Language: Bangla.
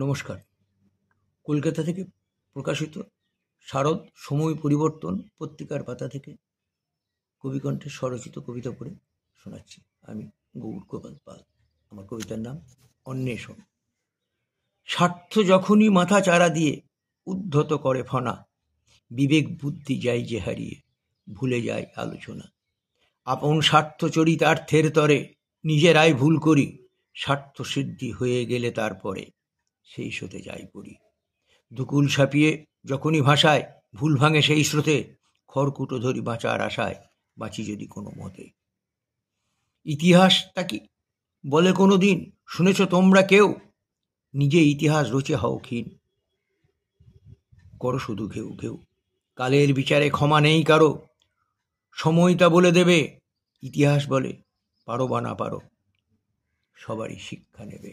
নমস্কার। কলকাতা থেকে প্রকাশিত শারদ সময় পরিবর্তন পত্রিকার পাতা থেকে কবিকণ্ঠে স্বরচিত কবিতা পড়ে শোনাচ্ছি। আমি গৌর গোপাল পাল। আমার কবিতার নাম অন্বেষণ। স্বার্থ যখনই মাথা চারা দিয়ে উদ্ধত করে ফনা, বিবেক বুদ্ধি যাই যে হারিয়ে, ভুলে যায় আলোচনা। আপন স্বার্থ চরিতার্থের তরে নিজেরাই ভুল করি, স্বার্থ সিদ্ধি হয়ে গেলে তারপরে সেই স্রোতে যাই পড়ি। দুকুল ছাপিয়ে যখনই ভাষায় ভুল ভাঙে সেই স্রোতে, খড়কুটো ধরি বাঁচার আশায়, বাঁচি যদি কোনো মতে। ইতিহাস তা কি বলে কোনো দিন শুনেছ তোমরা কেউ? নিজে ইতিহাস রচে হও ক্ষীণ, করো শুধু ঘেউ ঘেউ। কালের বিচারে ক্ষমা নেই কারো, সময় তা বলে দেবে। ইতিহাস বলে পারো বা না পারো, সবারই শিক্ষা নেবে।